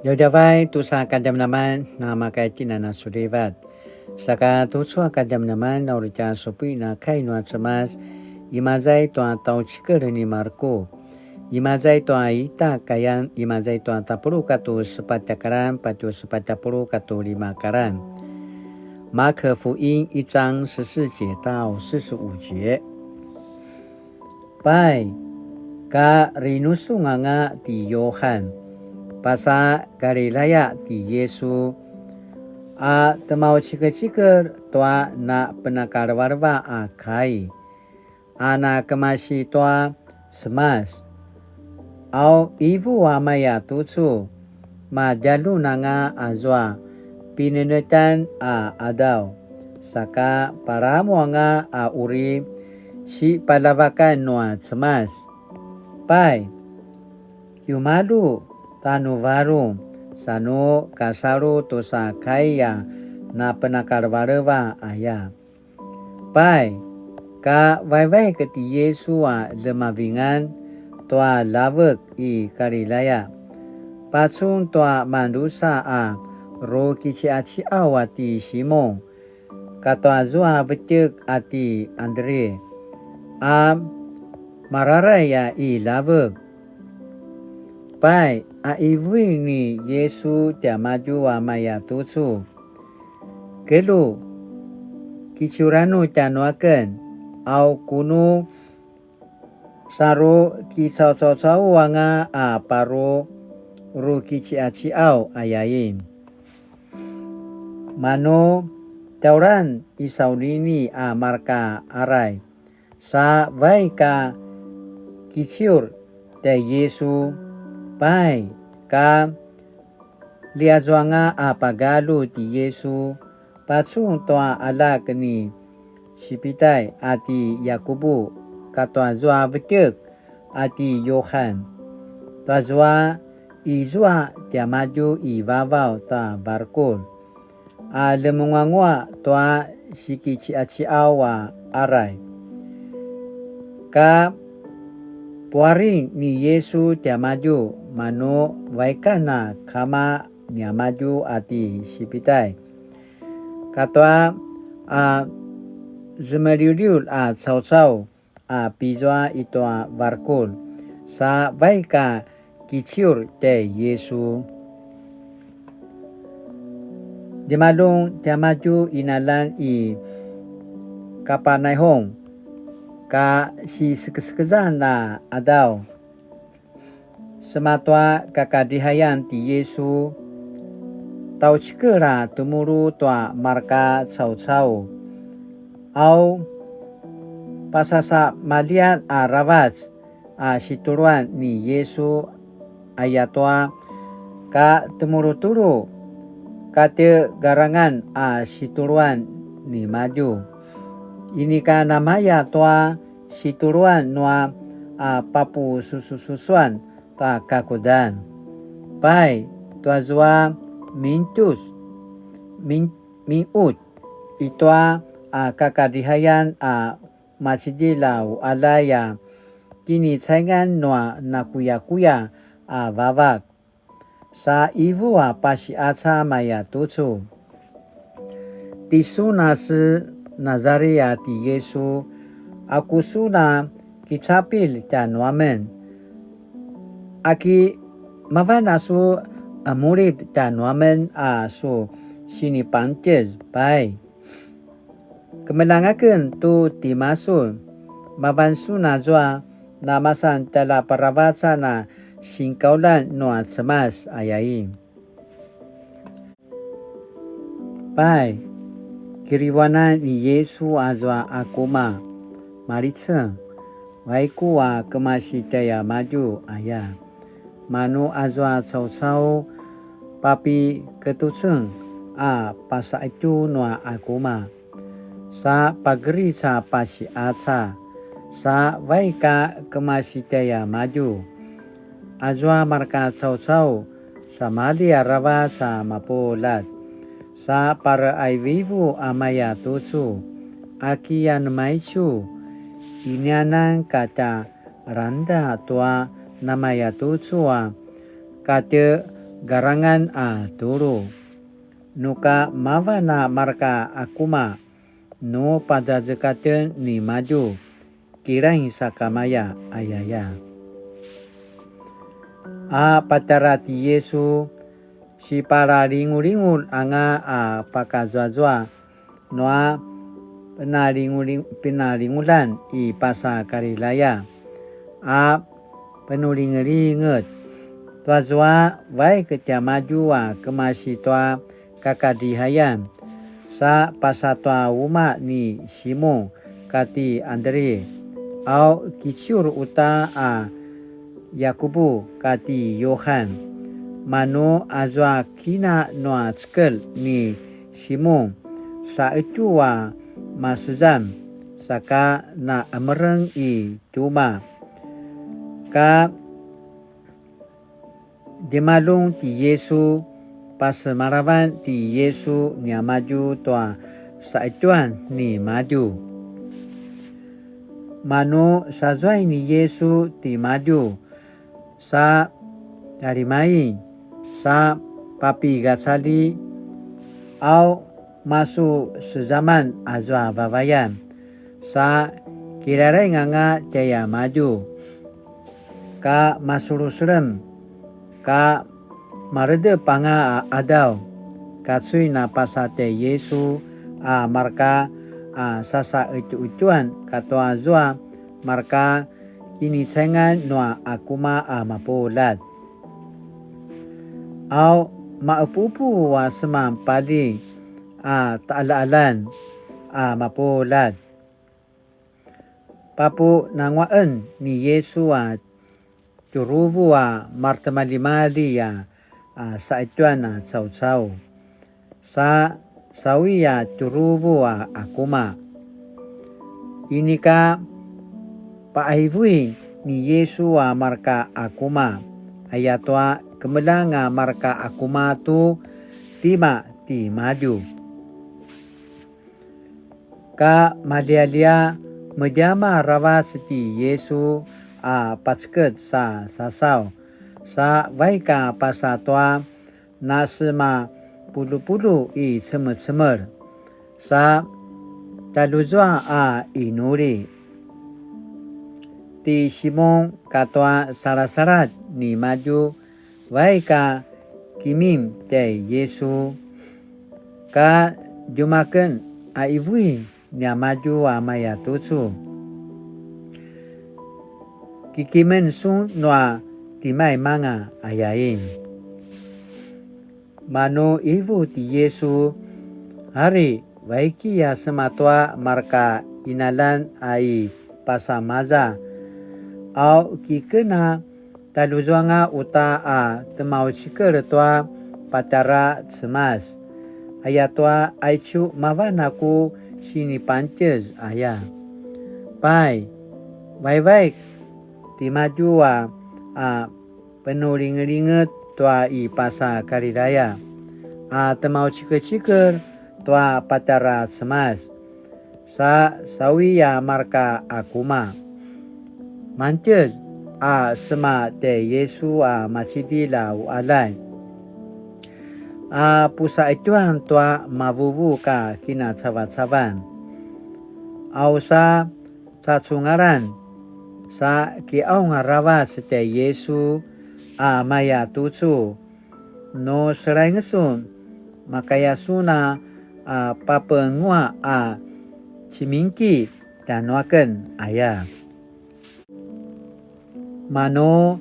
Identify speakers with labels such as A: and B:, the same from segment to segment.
A: Yaudavai tusa kadam naman na makaitin na surivat. Saka tusa kadam naman na urica sopi na kay no atsamas imazay to tau chikar ni Marco. Imazay to ita kayan imazay to tapuru katu sepatakaran patu sepatapuru katu 5karan.马可福音1章14节到45节。拜，ka rinusunganga di Yohan, pasa Galilea di Yesu, a temau cikar-cikar tua na penakarwarwa a kai, ana kemasi tua semas, au ibu amaya tutu, ma jalu nanga azwa, pinenetan a adaw, saka paramo nga a uri si palawakan noa semas. Pai, kiumalu tanu varum, sano kasaru tosa kaya na penakarwarewa aya. Pai, ka vai keti Yesu a lemavingan toa lavek I Galilea. Pacung toa mandusa a ro kici aci awati Simon, katoa zua becek ati Andre, mararaya I lavek. Pai, a ivu ni Yesu tiamaju wa maya tutu. Kelu, kicuranu tianuaken, au kunu saru kisau-sau wanga a paro ru kici aci au ayain. Mano tauran isaunini a marka arai sa vai ka kiciur te Yesu pai ka liazuanga a pagalu ti Yesu pacung toa ala keni sipitai ati Yakubu katoa zua becek ati Yohan toa zua izua tiamaju I vavau ta barkul a lemungangua toa sikici aci awa arai ka puari ni Yesu tiamaju mano waikana kama niamaju ati sipitai katoa a zemeriul a sau a pizwa itoa barkul sa waika kiciur te Yesu. Dimalung tiamaju inalan I Kapernaum ka si sekeskezan na adaw sematwa kakadihayan ti Yesu tau cikera tumuru tua marka sau au pasasa malian a rawats a situruan ni Yesu ayatwa ka tumuru-turu kate garangan a situruan ni maju. Ini ka namaya toa situruan noa a papu sususuan ta kakudan. Pai toa zua mintus minut itoa a kakadihayan a masijilau alaya kini saingan noa nakuya-kuya a vavak. Sa ibu a pasi aca maya tutu. Tisu nasi Nazaria ti Yesu, aku suna kicapil tanuamen. Aki mavanasu amurid tanuamen a su sini pances pai. Kemelangaken tu timasun mavansu nazwa namasan tala parabatsa na singkaulan noa semas ayain. Pai, kiriwana ni Yesu azwa akuma maritseng waiku wa kemasi taya maju aya. Manu azwa sau papi ketuseng a pasa itu noa akuma. Sa pagri sa pasi aca sa waika kemasi taya maju. Azwa marka sau sa mali arawa sa mapolat. Sa para ay vivu amaya tusu akian maichu inyanan kata randa tua namaya tutsua kate garangan turu. Nuka mavana marka akuma no pada zekatan ni maju kirain sakamaya ayaya. Patarati Yesu si para ringu-ringu anga pakazwa-zwa noa pinaringulan i pasa karilaya penuling-ringet tua zwa vai ketia maju kemasi tua kakadihayan sa pasa tua uma ni Simo kati Andre au kiciur uta Yakubu kati Yohan mano azwa kina noa skel ni Simo sa itu masuzam saka na amereng i tuma ka demalung ti Yesu pasemarawan ti Yesu nia maju tua sa ituan ni maju mano sazwai ni Yesu ti maju sa dari mai sa papi gasali au masuk sezaman azwa babayan sa kirarai nganga jaya maju ka masurusurem ka marede panga adau katsui na pasate Yesu marka sasa ucuan katoa zwa marka kini sengan noa akuma mapolat au maupupu semam padi taala-alan mapolat papu nangwaan ni Yesu curuvu martamali-mali sa ituan sau-sau sa sawi curuvu akuma ini ka paivui ni Yesu marka akuma ayatwa kemelang marka akuma tu tima ti maju ka malialia mejama rawa seti Yesu pasket sa sasau sa vaika pasatwa nasma pulu-pulu i semer-semer sa taluzwa inuri ti Simon katwa sarat-sarat ni maju vaika kimim te Yesu ka jumaken aivui nia maju maya tutsu kikimen sun noa timai manga ayain mano ivu ti Yesu hari vaiki sematwa marka inalan ai pasamaza au kikena taluzwanga uta temau cikar tua patara semas ayatwa aicu mavanaku sini pances pai vai ti maju penuling-linget tua i pasa kariraya temau cikar-cikar tua patara semas sa sawi marka akuma mances sema te Yesu masidi lau alai pusa ituan tua mavuvu ka kina saban-saban au sa sungaran sa kiau ngarawa sete Yesu maya tutsu no serai ngesun makaya suna papengua cimingki dan waken mano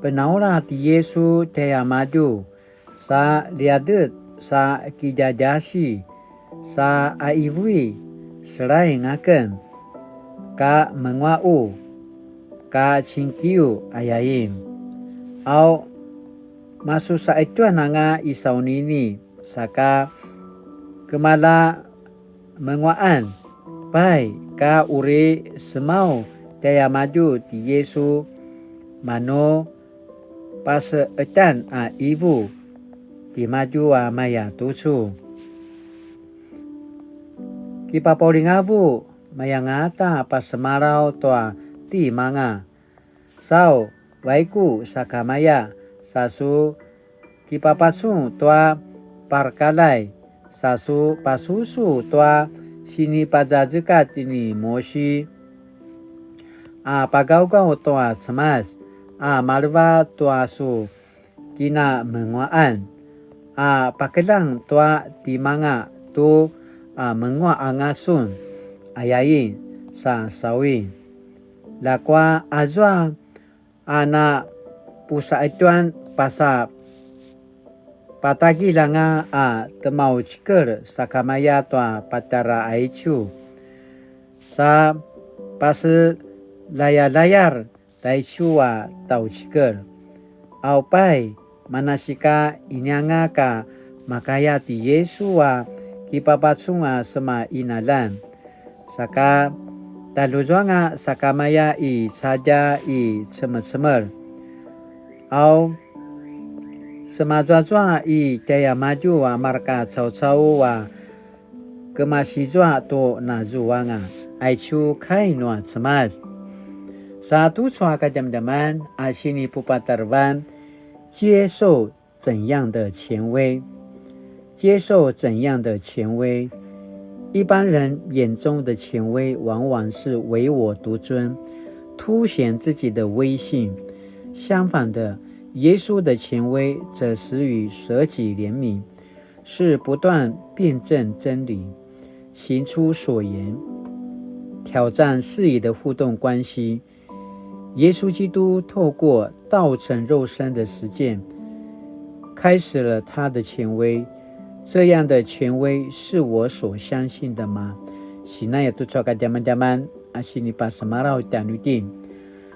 A: penaura ti Yesu tea maju sa liadet sa kijajasi sa aivui serai ngaken ka mengwau ka cingkiu ayaim au masu sa ituan nanga isau nini saka kemala mengwaan pai ka uri semau tea maju ti Yesu mano pas ecan ibu ti maju maya tutsu kipa poringavu maya ngata pas semarau toa ti manga sau waiku sakamaya sasu kipapasu tua parkalai sasu pasusu tua sini pajajekat ini moshi pagau-gau tua cemas malwa tua su kina menguaan pakelang tua timanga tu mengua angasun ayayi sa sawi lakwa azwa ana pusa ituan pasa patagi langa temau ciker sakamaya tua patara aicu sa pas layar taicu tau ciker au pai manasika inyanga ka makaya ti Yesu kipapatsunga sema inalan saka taluzwanga sakamaya saja semer-semer au semazwa kaya maju marka cau-cau kemasizwa to nazuwanga aicu kai noa cemas satu cua kajam-jaman sini pupatarban 接受怎样的权威？接受怎样的权威？一般人眼中的权威往往是唯我独尊，凸显自己的威信。相反的，耶稣的权威则始于舍己怜悯，是不断辩证真理，行出所言，挑战事宜的互动关系。耶稣基督透过道成肉身的实践，开始了他的权威。这样的权威是我所相信的吗？Sinaya tu cua jaman-jaman asini pas semarau tanudin.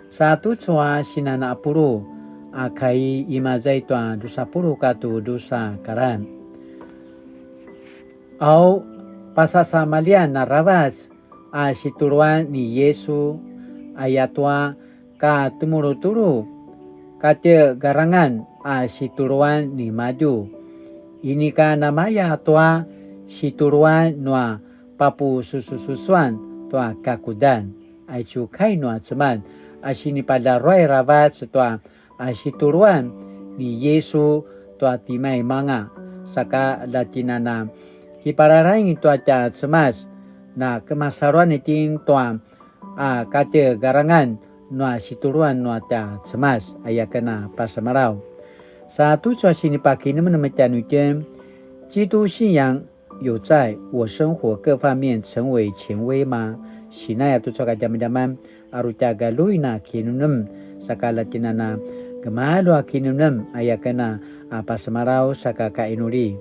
A: Satu cua sinana apuru akai imazai tua dosa puru katu dosa karan. Au pasasa malian naravas situruan ni Yesu ayatwa ka tumuru-turu kate garangan situruan ni maju ini ka namaya tua situruan noa papu susususuan tua kakudan aicu kai noa ceman sini pada roy ravat tua situruan ni Yesu tua timai manga saka latinana kipararai tua ca cemas na kemasaruan iting tua kate garangan noa situruan noa ta cemas ayakana pasamarau satu cua sini paki menemetan ujian基督信仰有在我生活各方面成为权威吗？Sinaya tu cua jaman-jaman arucaga luina kinunum sakala tinana gemalu kinunum ayakana pasamarau saka kainuri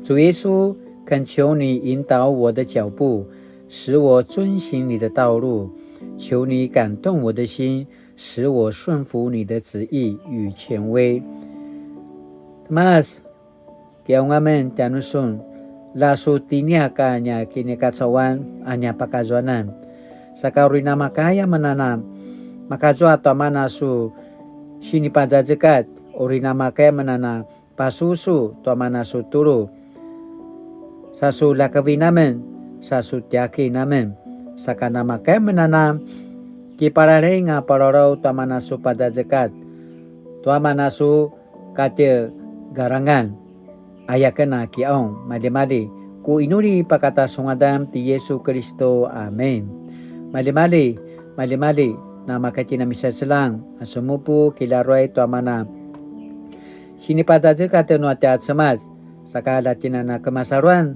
A: 主耶稣恳求你引导我的脚步使我遵行你的道路求你感动我的心使我顺服你的旨意与权威 Mas kaya ngamen tanusun lasu tinia kanya kini katsawan anya pakazwanan sakarina makaya mananam makazwa to manasu sini pajajekat orina makaya manana pasusu to manasu turu sasu lakavinamen sasu tiaki namen sakana makaya manana kipararenga parorau to manasu pajajekat to manasu kate garangan ayakana kiaong mali-mali ku inuri pakata sungadam ti Yesu Kristo amen mali-mali nama kacina misa selang asumupu kilaroy to amana sinipada kate no ati atsamas sakala tinana kemasaruan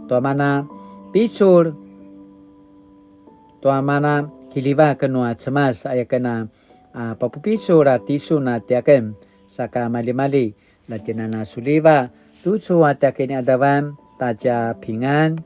A: to amana picur to amana kiliva kanu atsamas ayakana papupicur atisu na tiaken saka mali-mali latinana suliva tucu atakini adawan taja pingan